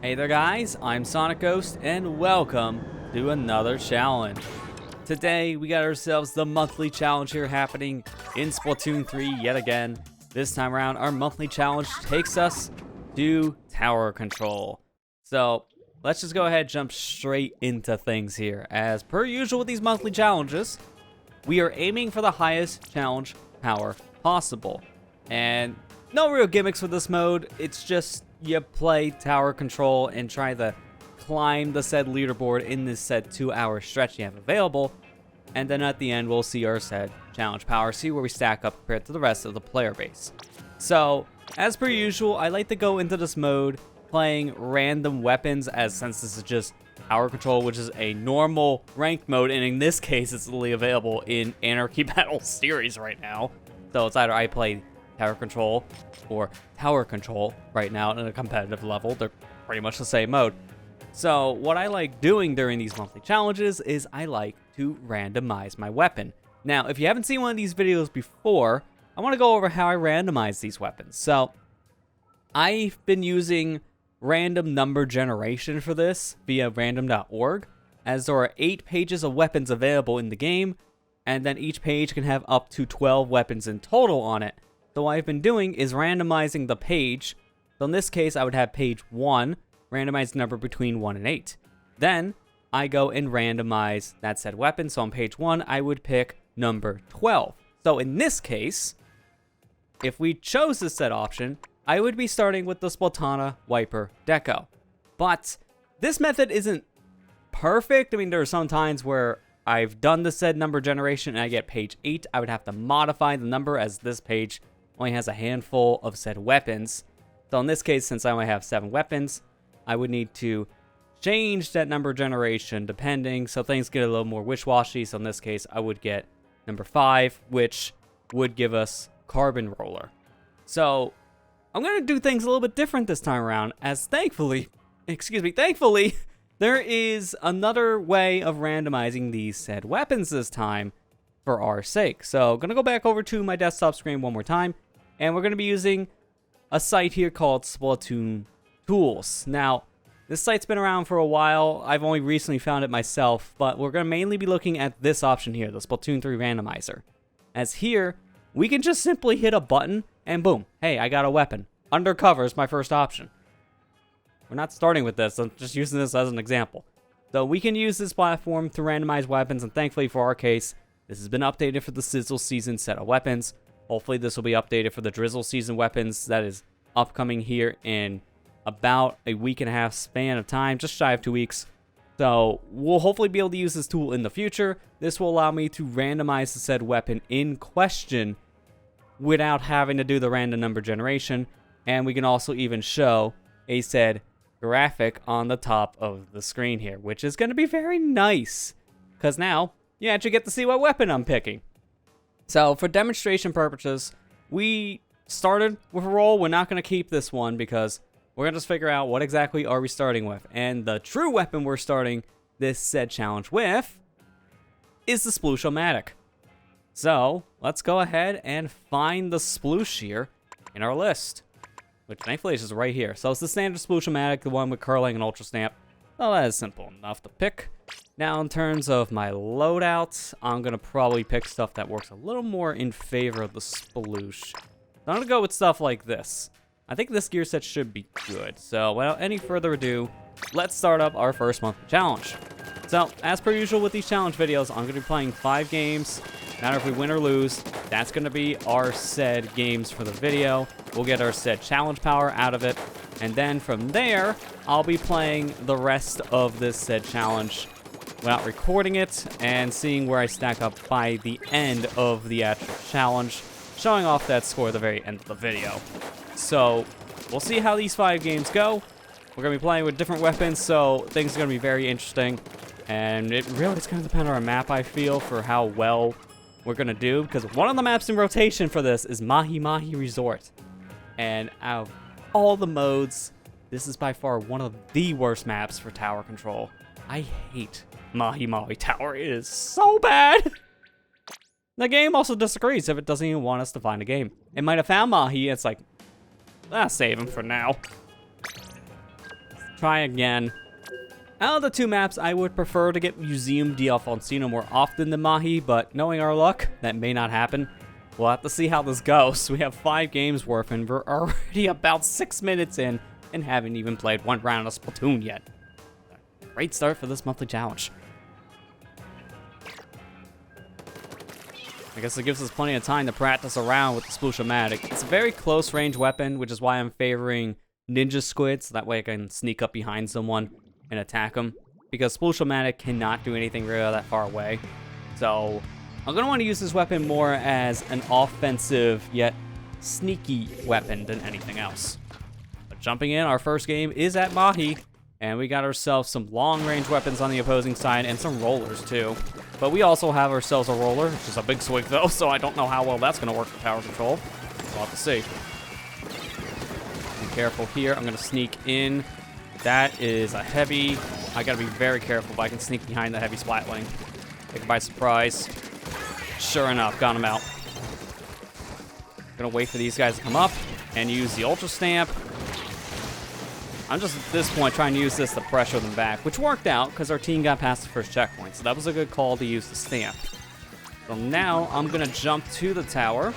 Hey there guys, I'm SonicGhost and welcome to another challenge. Today we got ourselves the monthly challenge here happening in Splatoon 3 yet again. This time around our monthly challenge takes us to tower control. So let's just go ahead and jump straight into things here. As per usual with these monthly challenges, we are aiming for the highest challenge power possible. And no real gimmicks with this mode, it's just you play tower control and try to climb the said leaderboard in this said 2-hour stretch you have available, and then at the end we'll see our said challenge power, see where we stack up compared to the rest of the player base. So as per usual, I like to go into this mode playing random weapons, as since this is just tower control, which is a normal ranked mode, and in this case it's only available in Anarchy Battle Series right now. So it's either I play tower control or tower control right now at a competitive level. They're pretty much the same mode. So what I like doing during these monthly challenges is I like to randomize my weapon. Now, if you haven't seen one of these videos before, I want to go over how I randomize these weapons. So I've been using random number generation for this via random.org, as there are 8 pages of weapons available in the game, and then each page can have up to 12 weapons in total on it. So what I've been doing is randomizing the page. So in this case, I would have page 1, randomize the number between 1 and 8. Then I go and randomize that said weapon. So on page 1, I would pick number 12. So in this case, if we chose this said option, I would be starting with the Splatoon Wiper Deco. But this method isn't perfect. I mean, there are some times where I've done the said number generation and I get page 8. I would have to modify the number, as this page only has a handful of said weapons. So in this case, since I only have 7 weapons, I would need to change that number generation depending, so things get a little more wish-washy. So in this case, I would get number 5, which would give us Carbon Roller. So I'm going to do things a little bit different this time around, as thankfully, there is another way of randomizing these said weapons this time for our sake. So I'm going to go back over to my desktop screen one more time, and we're going to be using a site here called Splatoon Tools. Now, this site's been around for a while. I've only recently found it myself, but we're going to mainly be looking at this option here, the Splatoon 3 randomizer. As here, we can just simply hit a button and boom, hey, I got a weapon. Undercover is my first option. We're not starting with this, I'm just using this as an example. So we can use this platform to randomize weapons, and thankfully for our case, this has been updated for the Sizzle Season set of weapons. Hopefully this will be updated for the Drizzle Season weapons that is upcoming here in about a week and a half span of time, just shy of 2 weeks. So we'll hopefully be able to use this tool in the future. This will allow me to randomize the said weapon in question without having to do the random number generation. And we can also even show a said graphic on the top of the screen here, which is going to be very nice, because now you actually get to see what weapon I'm picking. So for demonstration purposes, we started with a roll. We're not going to keep this one because we're going to just figure out what exactly are we starting with. And the true weapon we're starting this said challenge with is the Sploosh-O-Matic. So let's go ahead and find the sploosh here in our list, which thankfully is just right here. So it's the standard Sploosh-O-Matic, the one with curling and ultra snap. Well, that is simple enough to pick. Now in terms of my loadouts, I'm going to probably pick stuff that works a little more in favor of the sploosh. I'm going to go with stuff like this. I think this gear set should be good. So without any further ado, let's start up our first monthly challenge. So as per usual with these challenge videos, I'm going to be playing 5 games. No matter if we win or lose, that's going to be our said games for the video. We'll get our said challenge power out of it. And then from there, I'll be playing the rest of this said challenge without recording it and seeing where I stack up by the end of the actual challenge, showing off that score at the very end of the video. So we'll see how these 5 games go. We're going to be playing with different weapons, so things are going to be very interesting. And it really is going to depend on our map, I feel, for how well we're going to do. Because one of the maps in rotation for this is Mahi Mahi Resort. And out of all the modes, this is by far one of the worst maps for tower control. I hate Mahi Mahi Tower. It is so bad. The game also disagrees if it doesn't even want us to find a game. It might have found Mahi. It's like, save him for now. try again. Out of the two maps, I would prefer to get Museum di Alfonsino more often than Mahi, but knowing our luck, that may not happen. We'll have to see how this goes. We have 5 games worth, and we're already about 6 minutes in and haven't even played one round of Splatoon yet. Great start for this monthly challenge. I guess it gives us plenty of time to practice around with the Sploosh-O-Matic. It's a very close range weapon, which is why I'm favoring Ninja Squid, so that way I can sneak up behind someone and attack them. Because Sploosh-O-Matic cannot do anything really that far away. So I'm going to want to use this weapon more as an offensive yet sneaky weapon than anything else. But jumping in, our first game is at Mahi. And we got ourselves some long-range weapons on the opposing side and some rollers, too. But we also have ourselves a roller, which is a big swing, though, so I don't know how well that's going to work for tower control. We'll have to see. Be careful here. I'm going to sneak in. That is a heavy. I got to be very careful, but I can sneak behind the heavy splatling. Take it by surprise. Sure enough, got him out. Going to wait for these guys to come up and use the Ultra Stamp. I'm just, at this point, trying to use this to pressure them back, which worked out because our team got past the first checkpoint, so that was a good call to use the stamp. So now I'm going to jump to the tower,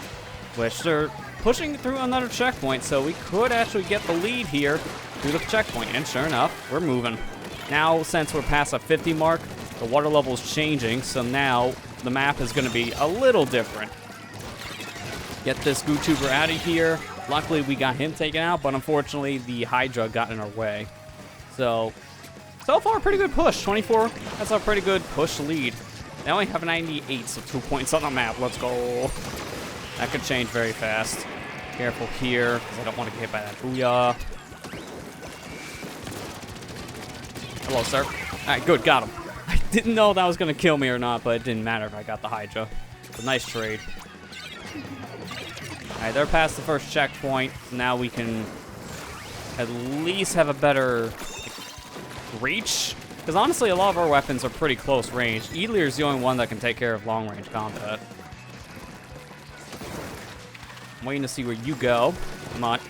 which they're pushing through another checkpoint, so we could actually get the lead here through the checkpoint, and sure enough, we're moving. Now, since we're past a 50 mark, the water level is changing, so now the map is going to be a little different. Get this YouTuber out of here. Luckily, we got him taken out, but unfortunately, the Hydra got in our way. So far, pretty good push. 24, that's a pretty good push lead. Now we have 98, so 2 points on the map. Let's go. That could change very fast. Careful here, because I don't want to get hit by that booyah. Hello, sir. All right, good, got him. I didn't know that was going to kill me or not, but it didn't matter if I got the Hydra. It's a nice trade. Alright, they're past the first checkpoint. Now we can at least have a better reach. Because honestly, a lot of our weapons are pretty close range. Edlier is the only one that can take care of long-range combat. I'm waiting to see where you go. Come on.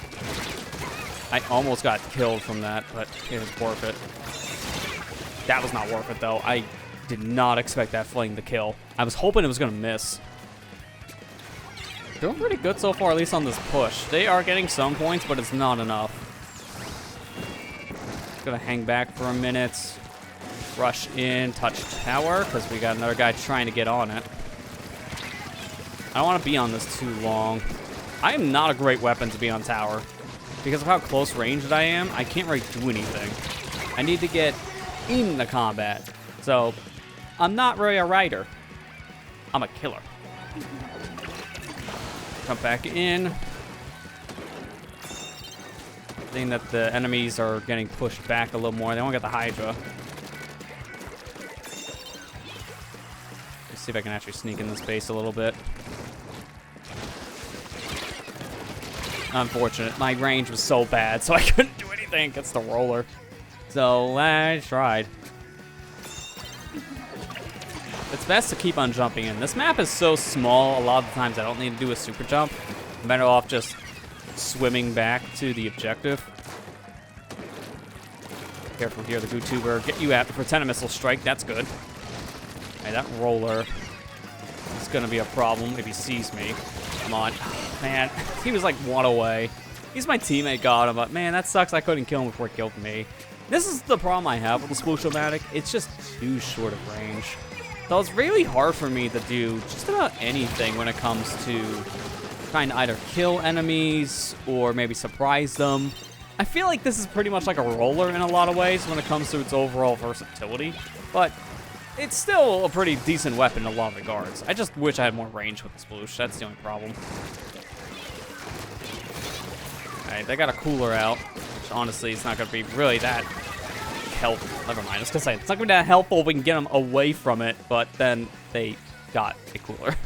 I almost got killed from that, but it was worth it. That was not worth it, though. I did not expect that fling to kill. I was hoping it was going to miss. Doing pretty good so far, at least on this push. They are getting some points, but it's not enough. Gonna hang back for a minute. Rush in, touch tower, because we got another guy trying to get on it. I don't want to be on this too long. I am not a great weapon to be on tower. Because of how close ranged I am, I can't really do anything. I need to get in the combat. So, I'm not really a rider. I'm a killer. Come back in. Seeing that the enemies are getting pushed back a little more. They won't get the Hydra. Let's see if I can actually sneak in this base a little bit. Unfortunate. My range was so bad, so I couldn't do anything against the roller. So I tried. It's best to keep on jumping in. This map is so small, a lot of the times I don't need to do a super jump. I'm better off just swimming back to the objective. Careful here, the YouTuber. Get you out for 10 missile strike. That's good. Hey, that roller is going to be a problem if he sees me. Come on. Man, he was like 1 away. He's my teammate, got him, but man, that sucks I couldn't kill him before he killed me. This is the problem I have with the Sploosh-O-Matic. It's just too short of range. So it's really hard for me to do just about anything when it comes to trying to either kill enemies or maybe surprise them. I feel like this is pretty much like a roller in a lot of ways when it comes to its overall versatility, but it's still a pretty decent weapon in a lot of regards. I just wish I had more range with the Sploosh. That's the only problem. Alright, they got a cooler out, which honestly it's not going to be really that helpful. Never mind, I was going to say, it's not going to be that helpful if we can get them away from it, but then they got a cooler.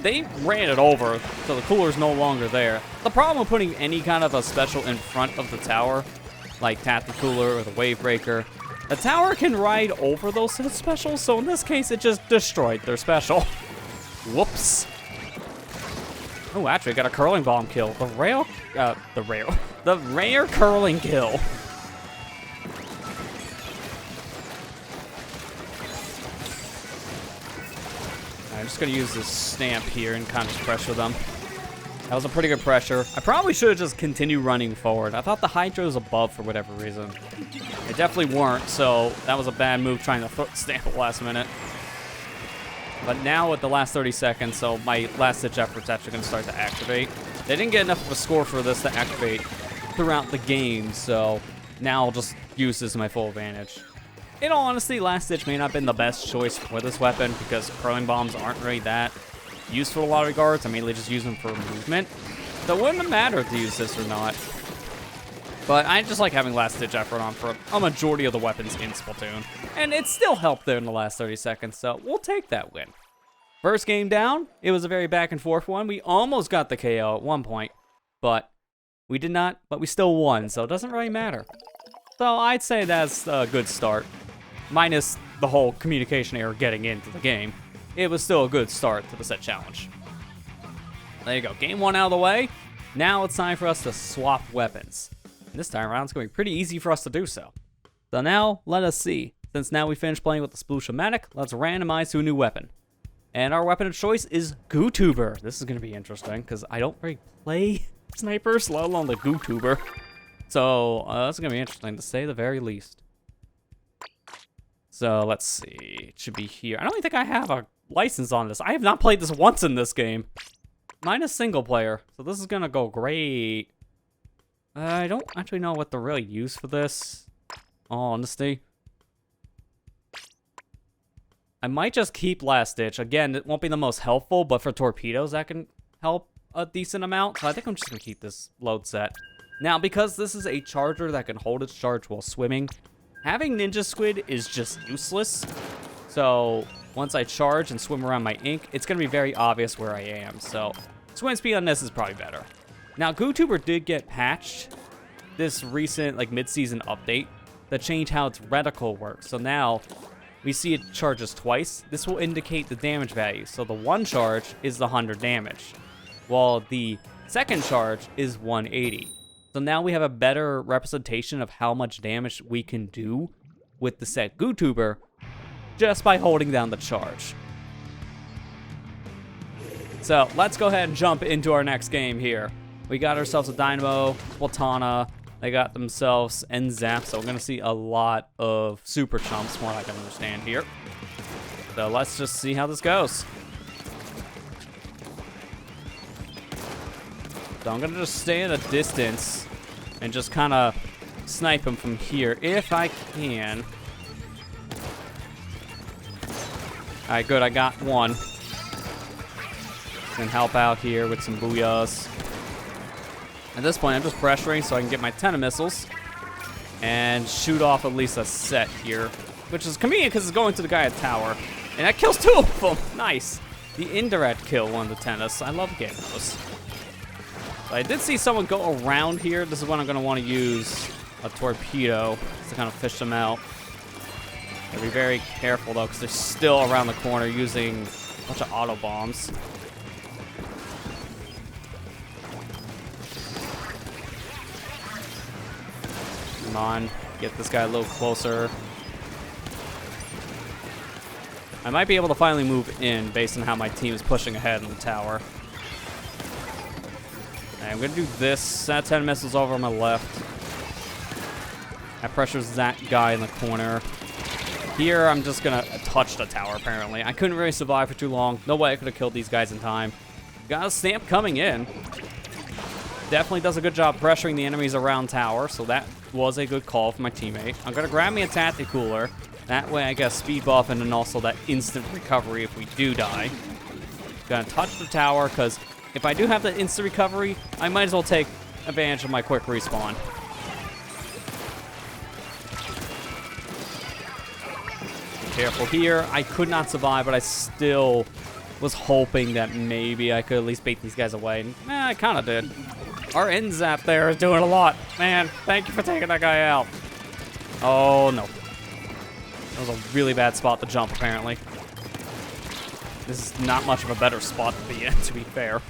They ran it over, so the cooler's no longer there. The problem with putting any kind of a special in front of the tower, like Tap the Cooler or the Wave Breaker, the tower can ride over those specials, so in this case, it just destroyed their special. Whoops. Oh, actually, I got a curling bomb kill. The rare curling kill. I'm just gonna use this stamp here and kind of pressure them. That was a pretty good pressure. I probably should have just continued running forward. I thought the Hydra was above for whatever reason. They definitely weren't, so that was a bad move trying to stamp at last minute. But now with the last 30 seconds, so my last-ditch effort's actually going to start to activate. They didn't get enough of a score for this to activate throughout the game, so now I'll just use this to my full advantage. In all honesty, Last Ditch may not have been the best choice for this weapon because curling bombs aren't really that useful in a lot of regards. I mainly just use them for movement. So it wouldn't have mattered to use this or not. But I just like having Last Ditch effort on for a majority of the weapons in Splatoon. And it still helped there in the last 30 seconds, so we'll take that win. First game down, it was a very back and forth one. We almost got the KO at one point, but we did not, but we still won, so it doesn't really matter. So I'd say that's a good start. Minus the whole communication error getting into the game, it was still a good start to the set challenge. There you go, game one out of the way. Now it's time for us to swap weapons. And this time around, it's going to be pretty easy for us to do so. So now, let us see. Since now we finished playing with the Splatoon, let's randomize to a new weapon. And our weapon of choice is GooTuber. This is going to be interesting, because I don't really play snipers, let alone the GooTuber. So, that's going to be interesting, to say the very least. So, let's see. It should be here. I don't even think I have a license on this. I have not played this once in this game. Mine is single player, so this is going to go great. I don't actually know what to really use for this, all honesty. I might just keep Last Ditch. Again, it won't be the most helpful, but for torpedoes, that can help a decent amount. So I think I'm just going to keep this load set. Now, because this is a charger that can hold its charge while swimming, having Ninja Squid is just useless. So once I charge and swim around my ink, it's going to be very obvious where I am. So swim speed on this is probably better. Now, GooTuber did get patched this recent, like, mid-season update that changed how its reticle works. So now, we see it charges twice. This will indicate the damage value. So the one charge is the 100 damage, while the second charge is 180. So now we have a better representation of how much damage we can do with the set GooTuber just by holding down the charge. So let's go ahead and jump into our next game here. We got ourselves a Dynamo, Platana. They got themselves N-Zap, so we're going to see a lot of Super Chumps, from what I can understand here. So let's just see how this goes. So I'm going to just stay at a distance and just kind of snipe him from here, if I can. Alright, good, I got one. Can help out here with some booyahs. At this point, I'm just pressuring so I can get my 10 missiles and shoot off at least a set here, which is convenient because it's going to the guy at tower. And that kills 2 of them. Nice. The indirect kill won the tennis. I love getting those. But I did see someone go around here. This is when I'm going to want to use a torpedo to kind of fish them out. Gotta be very careful, though, because they're still around the corner using a bunch of auto bombs. Come on, get this guy a little closer. I might be able to finally move in based on how my team is pushing ahead in the tower. Okay, I'm gonna do this. Set 10 missiles over on my left. That pressures that guy in the corner. Here, I'm just gonna touch the tower, apparently. I couldn't really survive for too long. No way I could have killed these guys in time. Got a stamp coming in. Definitely does a good job pressuring the enemies around tower, so that was a good call for my teammate. I'm going to grab me a Tacticooler. That way I get a speed buff and then also that instant recovery if we do die. Going to touch the tower, because if I do have the instant recovery, I might as well take advantage of my quick respawn. Careful here. I could not survive, but I still was hoping that maybe I could at least bait these guys away. I kind of did. Our N-Zap there is doing a lot. Man, thank you for taking that guy out. Oh, no. That was a really bad spot to jump, apparently. This is not much of a better spot to be in, to be fair.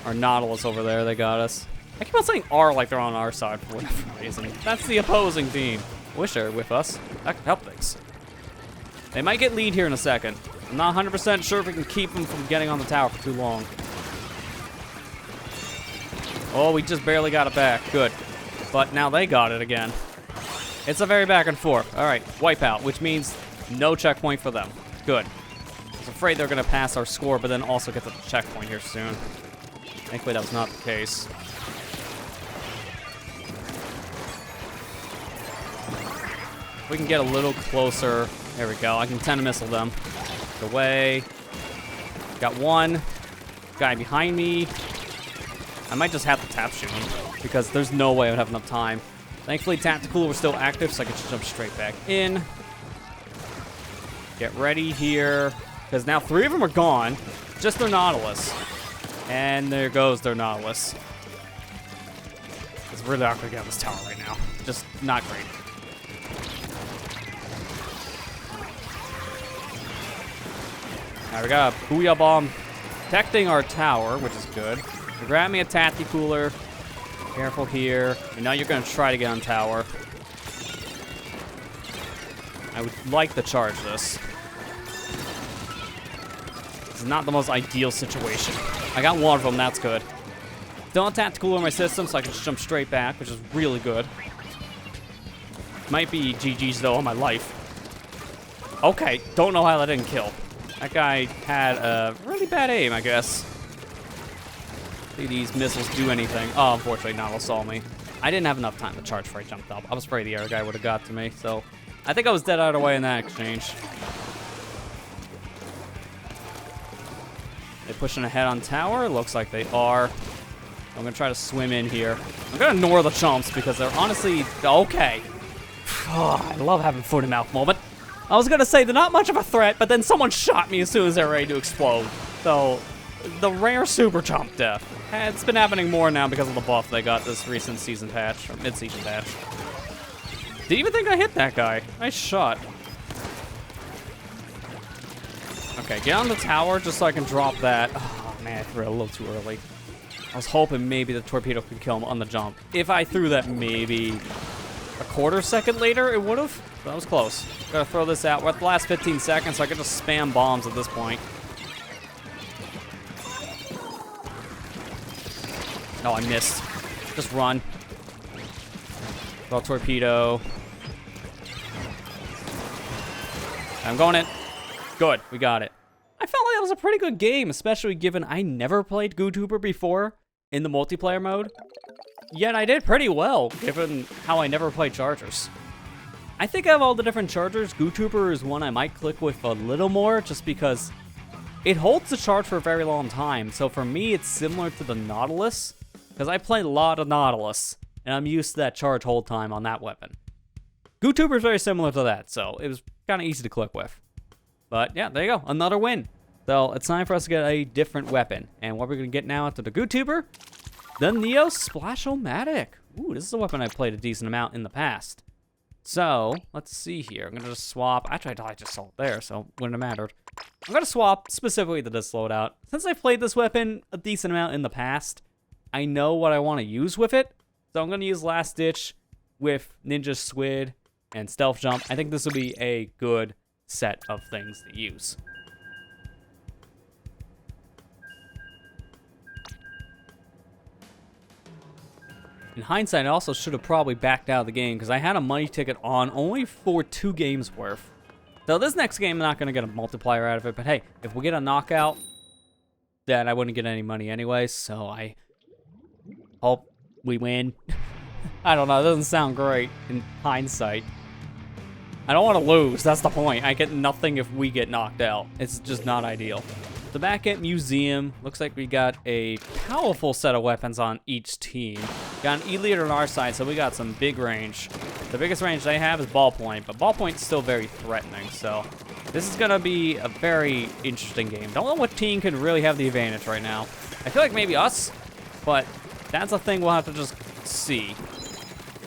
Our Nautilus over there, they got us. I keep on saying R like they're on our side for whatever reason. That's the opposing team. Wish they were with us. That could help things. They might get lead here in a second. I'm not 100% sure if we can keep them from getting on the tower for too long. Oh, we just barely got it back. Good. But now they got it again. It's a very back and forth. All right, wipeout, which means no checkpoint for them. Good. I was afraid they're going to pass our score, but then also get to the checkpoint here soon. Thankfully, that was not the case. We can get a little closer. There we go. I can tend to missile them. Get away. Got one guy behind me. I might just have to tap shoot him because there's no way I would have enough time. Thankfully, Tactical was still active, so I could just jump straight back in. Get ready here, because now 3 of them are gone. Just their Nautilus. And there goes their Nautilus. It's really awkward to get on this tower right now. Just not great. Alright, we got a Booyah Bomb protecting our tower, which is good. Grab me a Tacticooler. Careful here. I know you're going to try to get on tower. I would like to charge this. This is not the most ideal situation. I got one of them, that's good. Don't have Tacticooler in my system, so I can just jump straight back, which is really good. Might be GG's, though, on my life. Okay, don't know how that didn't kill. That guy had a really bad aim, I guess. See these missiles do anything. Oh, unfortunately, Nautilus saw me. I didn't have enough time to charge before I jumped up. I was afraid the other guy would have got to me, so I think I was dead either way in that exchange. They pushing ahead on tower? Looks like they are. I'm gonna try to swim in here. I'm gonna ignore the chumps because they're honestly okay. Oh, I love having foot and mouth moment. I was gonna say they're not much of a threat, but then someone shot me as soon as they're ready to explode. So the rare super chump death. It's been happening more now because of the buff they got this recent season patch, or mid-season patch. Didn't even think I hit that guy. Nice shot. Okay, get on the tower just so I can drop that. Oh, man, I threw it a little too early. I was hoping maybe the torpedo could kill him on the jump. If I threw that maybe a quarter second later, it would have. That was close. Gotta throw this out. We're at the last 15 seconds, so I can just spam bombs at this point. Oh, I missed. Just run. Throw torpedo. I'm going in. Good, we got it. I felt like that was a pretty good game, especially given I never played GooTuber before in the multiplayer mode. Yet I did pretty well, given how I never played chargers. I think of all the different chargers, GooTuber is one I might click with a little more, just because it holds the charge for a very long time. So for me, it's similar to the Nautilus, because I played a lot of Nautilus, and I'm used to that charge hold time on that weapon. GooTuber is very similar to that, so it was kind of easy to click with. But yeah, there you go, another win. So it's time for us to get a different weapon. And what we're going to get now after the GooTuber, the Neo Splash-O-Matic. Ooh, this is a weapon I've played a decent amount in the past. So, let's see here. I'm going to just swap. Actually, I just saw it there, so it wouldn't have mattered. I'm going to swap specifically to this loadout. Since I've played this weapon a decent amount in the past, I know what I want to use with it. So I'm going to use Last Ditch with Ninja Squid and Stealth Jump. I think this will be a good set of things to use. In hindsight, I also should have probably backed out of the game because I had a money ticket on only for 2 games worth. So this next game, I'm not going to get a multiplier out of it, but hey, if we get a knockout, then I wouldn't get any money anyway, so I hope we win. I don't know, it doesn't sound great in hindsight. I don't want to lose, that's the point. I get nothing if we get knocked out. It's just not ideal. The back at Museum, looks like we got a powerful set of weapons on each team. Got an E-Leader on our side, so we got some big range. The biggest range they have is Ballpoint, but Ballpoint's still very threatening, so this is going to be a very interesting game. Don't know what team can really have the advantage right now. I feel like maybe us, but that's a thing we'll have to just see.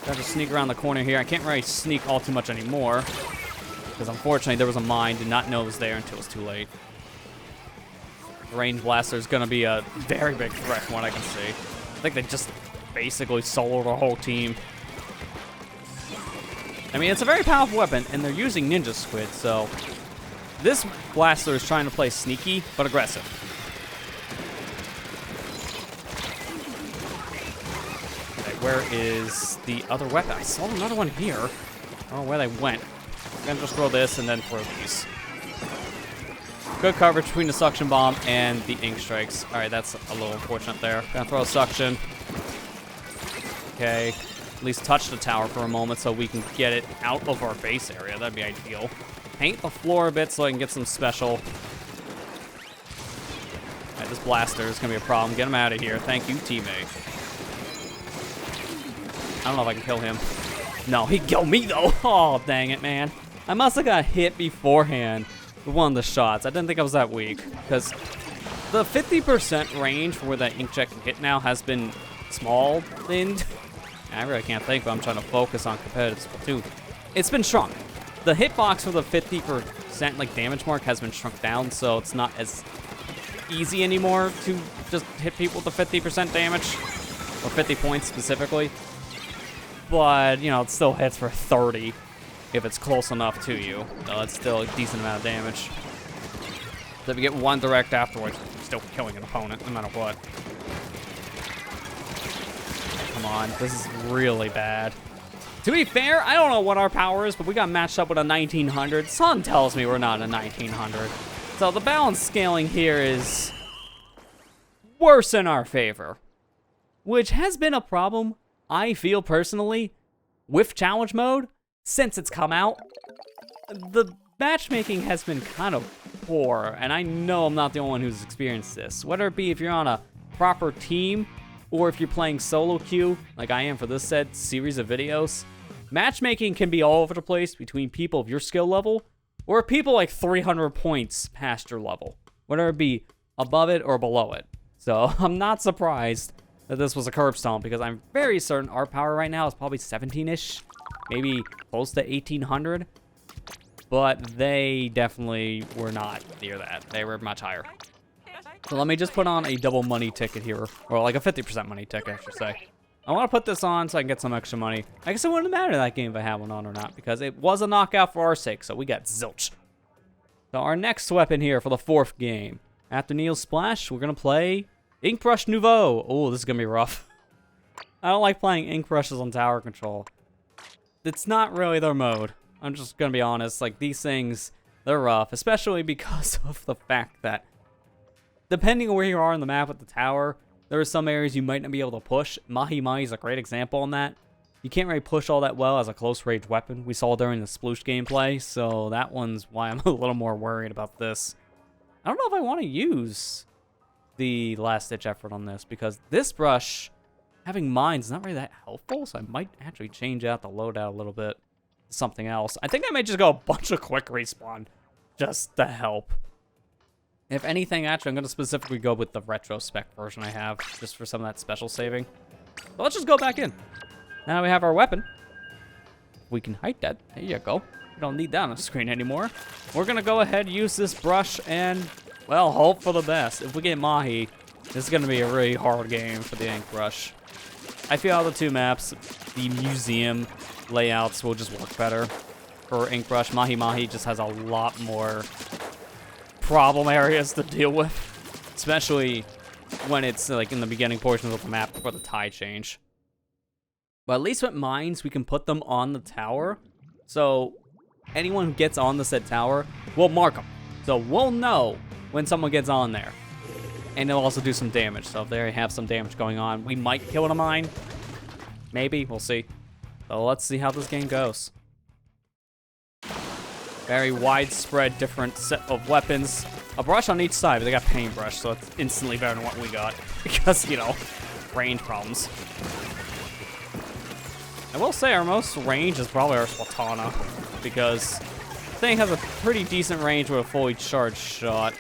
Got to sneak around the corner here. I can't really sneak all too much anymore, because unfortunately there was a mine. Did not know it was there until it was too late. Range Blaster is going to be a very big threat from what I can see. I think they just basically soloed the whole team. I mean, it's a very powerful weapon, and they're using Ninja Squid, so This blaster is trying to play sneaky, but aggressive. Okay, where is the other weapon? I saw another one here. I don't know where they went. I'm gonna just throw this and then throw these. Good coverage between the suction bomb and the ink strikes. All right, that's a little unfortunate there. Gonna throw a suction. Okay, at least touch the tower for a moment so we can get it out of our base area. That'd be ideal. Paint the floor a bit so I can get some special. All right, this blaster is gonna be a problem. Get him out of here. Thank you, teammate. I don't know if I can kill him. No, he killed me though. Oh, dang it, man. I must have got hit beforehand with one of the shots. I didn't think I was that weak because the 50% range for where that inkjet can hit now has been small thinned. I really can't think, but I'm trying to focus on competitive Splatoon. It's been shrunk. The hitbox for the 50% like damage mark has been shrunk down, so it's not as easy anymore to just hit people with the 50% damage, or 50 points specifically. But, you know, it still hits for 30 if it's close enough to you. So it's still a decent amount of damage. So if you get one direct afterwards, you're still killing an opponent, no matter what. Come on, this is really bad. To be fair, I don't know what our power is, but we got matched up with a 1900. Sun tells me we're not a 1900. So the balance scaling here is worse in our favor, which has been a problem, I feel personally, with challenge mode since it's come out. The matchmaking has been kind of poor, and I know I'm not the only one who's experienced this. Whether it be if you're on a proper team, or if you're playing solo queue, like I am for this said series of videos, matchmaking can be all over the place between people of your skill level, or people like 300 points past your level, whether it be above it or below it. So I'm not surprised that this was a curb stomp, because I'm very certain our power right now is probably 17-ish, maybe close to 1800, but they definitely were not near that. They were much higher. So let me just put on a double money ticket here, or like a 50% money ticket, I should say. I want to put this on so I can get some extra money. I guess it wouldn't matter that game if I had one on or not, because it was a knockout for our sake, so we got zilch. So our next weapon here for the 4th game. After Neil's Splash, we're going to play Ink Brush Nouveau. Oh, this is going to be rough. I don't like playing ink brushes on tower control. It's not really their mode. I'm just going to be honest. Like, these things, they're rough, especially because of the fact that depending on where you are on the map with the tower, there are some areas you might not be able to push. Mahi Mahi is a great example on that. You can't really push all that well as a close-range weapon. We saw during the Sploosh gameplay, so that one's why I'm a little more worried about this. I don't know if I want to use the last-ditch effort on this, because this brush, having mines, is not really that helpful, so I might actually change out the loadout a little bit to something else. I think I might just go a bunch of quick respawn just to help. If anything, actually, I'm going to specifically go with the retrospect version I have, just for some of that special saving. So let's just go back in. Now we have our weapon. We can hide that. There you go. We don't need that on the screen anymore. We're going to go ahead, use this brush, and, well, hope for the best. If we get Mahi, this is going to be a really hard game for the ink brush. I feel out of the two maps, the museum layouts will just work better for ink brush. Mahi Mahi just has a lot more problem areas to deal with, especially when it's like in the beginning portions of the map before the tide change. But at least with mines, we can put them on the tower, so anyone who gets on the said tower, we'll mark them. So we'll know when someone gets on there, and it'll also do some damage. So if they have some damage going on, we might kill a mine. Maybe, we'll see. So let's see how this game goes. Very widespread, different set of weapons. A brush on each side, but they got paintbrush, so it's instantly better than what we got. Because, you know, range problems. I will say our most range is probably our Slatana, because the thing has a pretty decent range with a fully charged shot.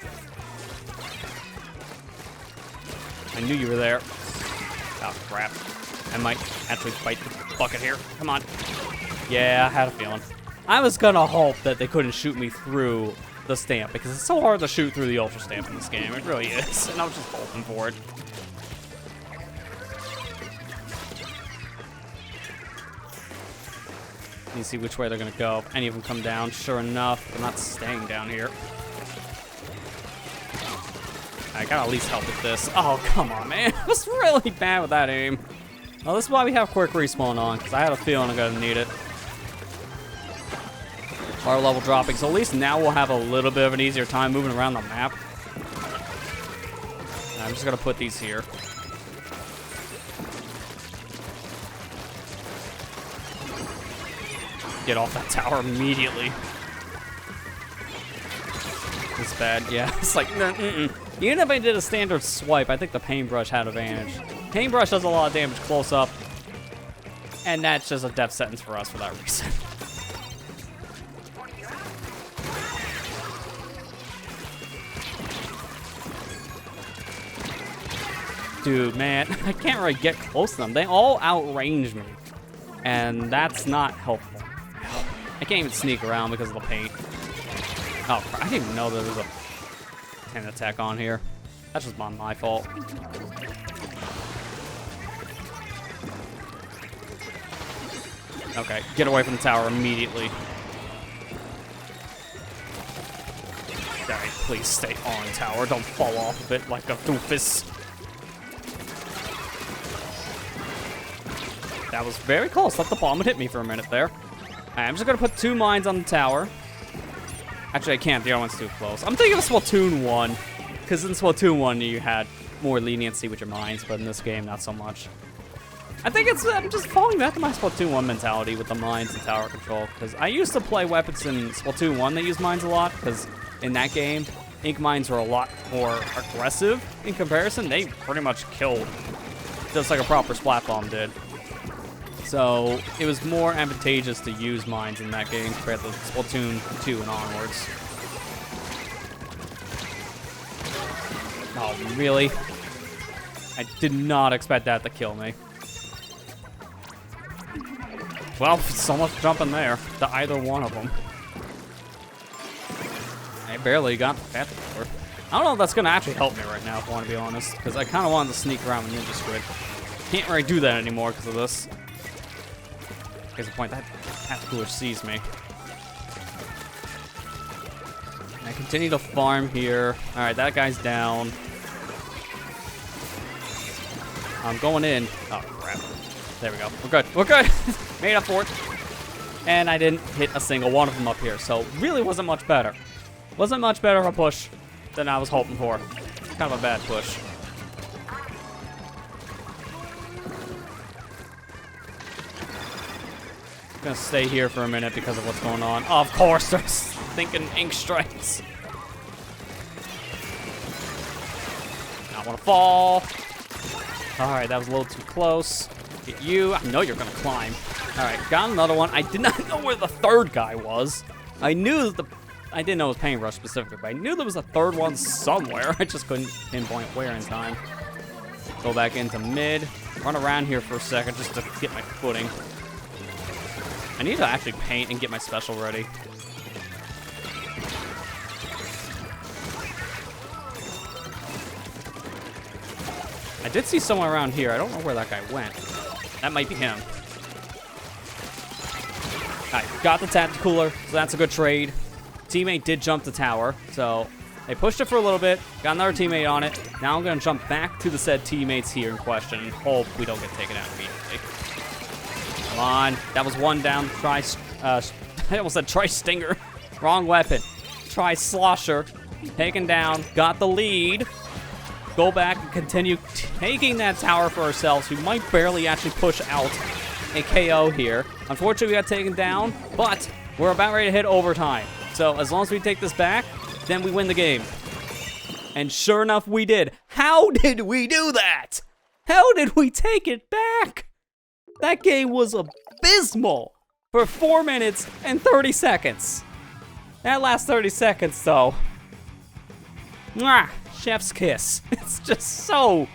I knew you were there. Oh, crap. I might actually fight the bucket here. Come on. Yeah, I had a feeling. I was gonna hope that they couldn't shoot me through the stamp, because it's so hard to shoot through the ultra stamp in this game. It really is, and I was just hoping for it. You see which way they're gonna go. If any of them come down, sure enough, they're not staying down here. I gotta at least help with this. Oh, come on, man. I was really bad with that aim. Well, this is why we have quick respawn on, because I had a feeling I'm gonna need it. Our level dropping, so at least now we'll have a little bit of an easier time moving around the map. I'm just gonna put these here. Get off that tower immediately. It's bad, yeah. It's like, even if I did a standard swipe, I think the paintbrush had advantage. Paintbrush does a lot of damage close up, and that's just a death sentence for us for that reason. Dude, man, I can't really get close to them. They all outrange me, and that's not helpful. I can't even sneak around because of the paint. Oh, I didn't even know there was a 10 attack on here. That's just my fault. Okay, get away from the tower immediately. Alright, please stay on tower. Don't fall off of it like a doofus. That was very close. Thought the bomb would hit me for a minute there. I'm just gonna put 2 mines on the tower. Actually, I can't. The other one's too close. I'm thinking of Splatoon 1, because in Splatoon 1 you had more leniency with your mines, but in this game, not so much. I think I'm just falling back to my Splatoon 1 mentality with the mines and tower control, because I used to play weapons in Splatoon 1 that use mines a lot, because in that game, ink mines were a lot more aggressive in comparison. They pretty much killed, just like a proper splat bomb did. So it was more advantageous to use mines in that game compared to Splatoon 2 and onwards. Oh, really? I did not expect that to kill me. Well, so much jumping there to either one of them. I barely got that before. I don't know if that's going to actually help me right now, if I want to be honest, because I kind of wanted to sneak around with Ninja Squid. Can't really do that anymore because of this. Here's the point, that cooler sees me. I continue to farm here. Alright, that guy's down. I'm going in. Oh, crap. There we go. We're good. We're good. Made up for it. And I didn't hit a single one of them up here, so really wasn't much better. Wasn't much better of a push than I was hoping for. Kind of a bad push. Gonna stay here for a minute because of what's going on. Oh, of course, they're thinking ink strikes. Not wanna fall. Alright, that was a little too close. Get you. I know you're gonna climb. Alright, got another one. I did not know where the third guy was. I knew that I didn't know it was paintbrush specifically, but I knew there was a third one somewhere. I just couldn't pinpoint where in time. Go back into mid. Run around here for a second just to get my footing. I need to actually paint and get my special ready. I did see someone around here. I don't know where that guy went. That might be him. Alright, got the tacticooler, so that's a good trade. Teammate did jump the tower, so they pushed it for a little bit, got another teammate on it. Now I'm gonna jump back to the said teammates here in question and hope we don't get taken out immediately. Come on, that was one down. I almost said Tri-Stinger. Wrong weapon. Tri-Slosher. Taken down. Got the lead. Go back and continue taking that tower for ourselves. We might barely actually push out a KO here. Unfortunately, we got taken down, but we're about ready to hit overtime. So as long as we take this back, then we win the game. And sure enough, we did. How did we do that? How did we take it back? That game was abysmal for 4 minutes and 30 seconds. That last 30 seconds, though. Mwah, chef's kiss. It's just so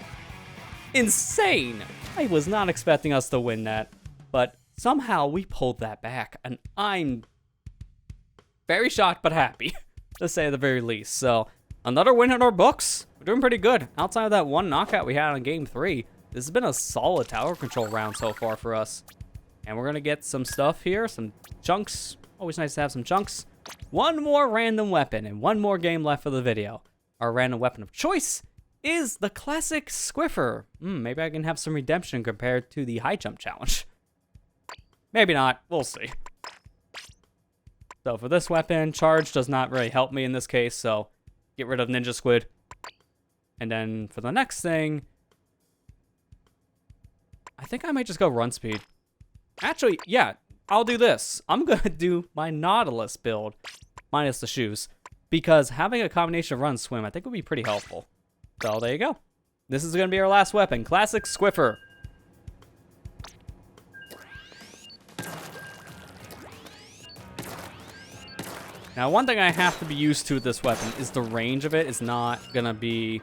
insane. I was not expecting us to win that, but somehow we pulled that back, and I'm very shocked but happy, to say the very least. So, another win in our books. We're doing pretty good. Outside of that one knockout we had on Game 3, this has been a solid tower control round so far for us. And we're gonna get some stuff here, some chunks. Always nice to have some chunks. One more random weapon and one more game left for the video. Our random weapon of choice is the classic Squiffer. Maybe I can have some redemption compared to the high jump challenge. Maybe not, we'll see. So for this weapon, charge does not really help me in this case, so get rid of Ninja Squid. And then for the next thing, I think I might just go run speed. Actually, yeah, I'll do this. I'm gonna do my Nautilus build, minus the shoes, because having a combination of run and swim I think would be pretty helpful. So there you go. This is gonna be our last weapon, classic Squiffer. Now, one thing I have to be used to with this weapon is the range of it is not gonna be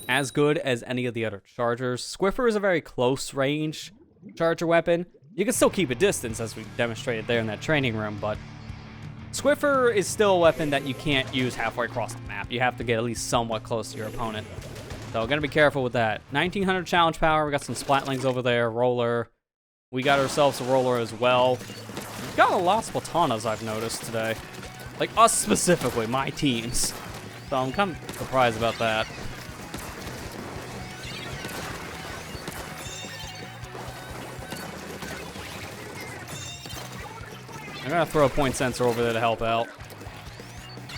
as good as any of the other chargers. Squiffer is a very close range charger weapon. You can still keep a distance, as we demonstrated there in that training room, but Squiffer is still a weapon that you can't use halfway across the map. You have to get at least somewhat close to your opponent. So gotta be careful with that. 1900 challenge power. We got some Splatlings over there. Roller. We got ourselves a roller as well. We've got a lot of Splatanas I've noticed today. Like us specifically, my teams. So I'm kind of surprised about that. I'm gonna throw a point sensor over there to help out.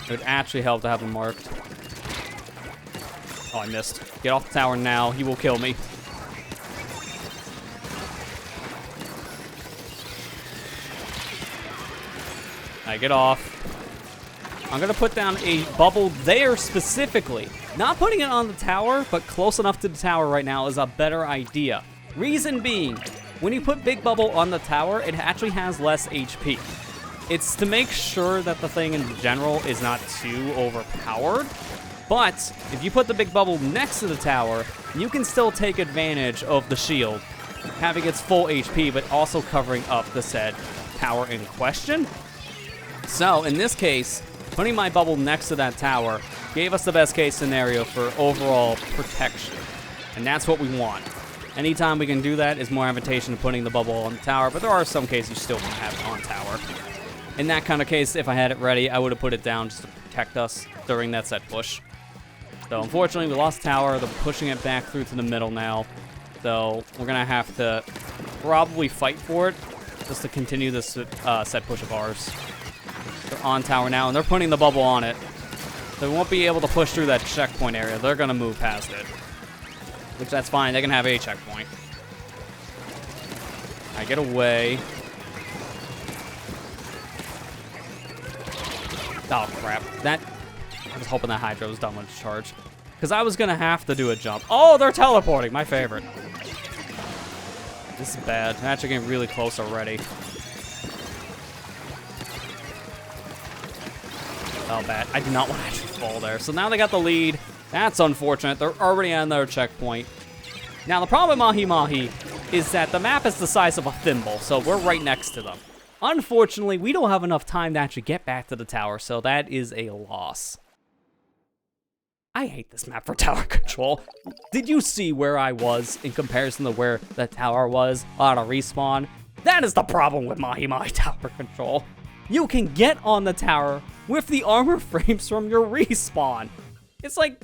It would actually help to have him marked. Oh, I missed. Get off the tower now. He will kill me. Alright, get off. I'm gonna put down a bubble there specifically. Not putting it on the tower, but close enough to the tower right now is a better idea. Reason being, when you put Big Bubble on the tower, it actually has less HP. It's to make sure that the thing in general is not too overpowered, but if you put the Big Bubble next to the tower, you can still take advantage of the shield, having its full HP, but also covering up the said tower in question. So, in this case, putting my bubble next to that tower gave us the best case scenario for overall protection, and that's what we want. Anytime we can do that is more advantageous than putting the bubble on the tower, but there are some cases you still want to have it on tower. In that kind of case, if I had it ready, I would have put it down just to protect us during that set push. So unfortunately, we lost tower. They're pushing it back through to the middle now. So we're going to have to probably fight for it just to continue this set push of ours. They're on tower now, and they're putting the bubble on it. They won't be able to push through that checkpoint area. They're going to move past it. Which, that's fine. They can have a checkpoint. I get away. Oh, crap. I was hoping that Hydra was done with its charge. Because I was going to have to do a jump. Oh, they're teleporting. My favorite. This is bad. I'm actually getting really close already. Oh, bad. I did not want to actually fall there. So now they got the lead. That's unfortunate. They're already on their checkpoint. Now, the problem with Mahi Mahi is that the map is the size of a thimble, so we're right next to them. Unfortunately, we don't have enough time to actually get back to the tower, so that is a loss. I hate this map for tower control. Did you see where I was in comparison to where the tower was on a respawn? That is the problem with Mahi Mahi tower control. You can get on the tower with the armor frames from your respawn. It's like,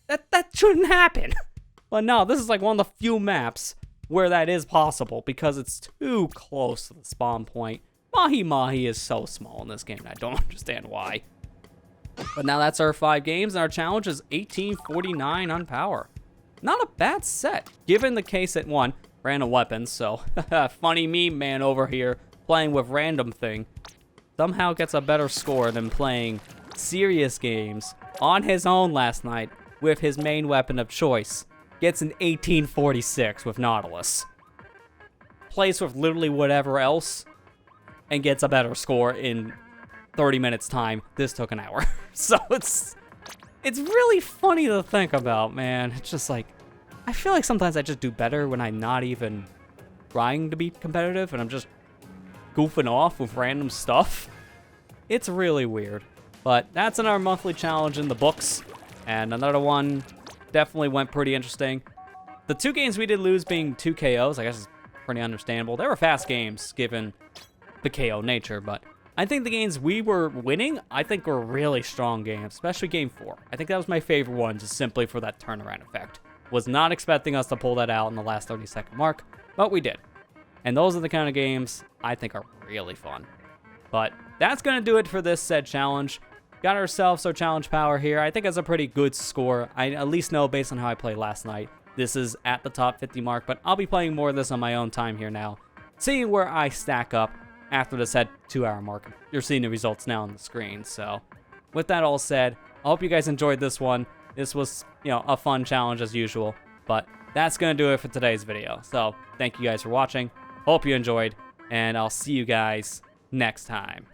that shouldn't happen. But no, this is like one of the few maps where that is possible because it's too close to the spawn point. Mahi Mahi is so small in this game, and I don't understand why. But now that's our 5 games, and our challenge is 1849 on power. Not a bad set, given the case at 1, random weapons, so funny meme man over here playing with random thing somehow gets a better score than playing serious games on his own last night with his main weapon of choice. Gets an 1846 with Nautilus. Plays with literally whatever else and gets a better score in 30 minutes time. This took an hour. So it's really funny to think about, man. It's just like, I feel like sometimes I just do better when I'm not even trying to be competitive and I'm just goofing off with random stuff. It's really weird. But that's in our monthly challenge in the books. And another one definitely went pretty interesting. The 2 games we did lose being 2 KOs, I guess it's pretty understandable. They were fast games, given the KO nature, but I think the games we were winning, I think were really strong games, especially Game 4. I think that was my favorite one, just simply for that turnaround effect. Was not expecting us to pull that out in the last 30-second mark, but we did. And those are the kind of games I think are really fun. But that's going to do it for this said challenge. Got ourselves our challenge power here. I think it's a pretty good score. I at least know based on how I played last night, this is at the top 50 mark, but I'll be playing more of this on my own time here now, seeing where I stack up after the said 2-hour mark. You're seeing the results now on the screen. So with that all said, I hope you guys enjoyed this one. This was, a fun challenge as usual, but that's going to do it for today's video. So thank you guys for watching. Hope you enjoyed, and I'll see you guys next time.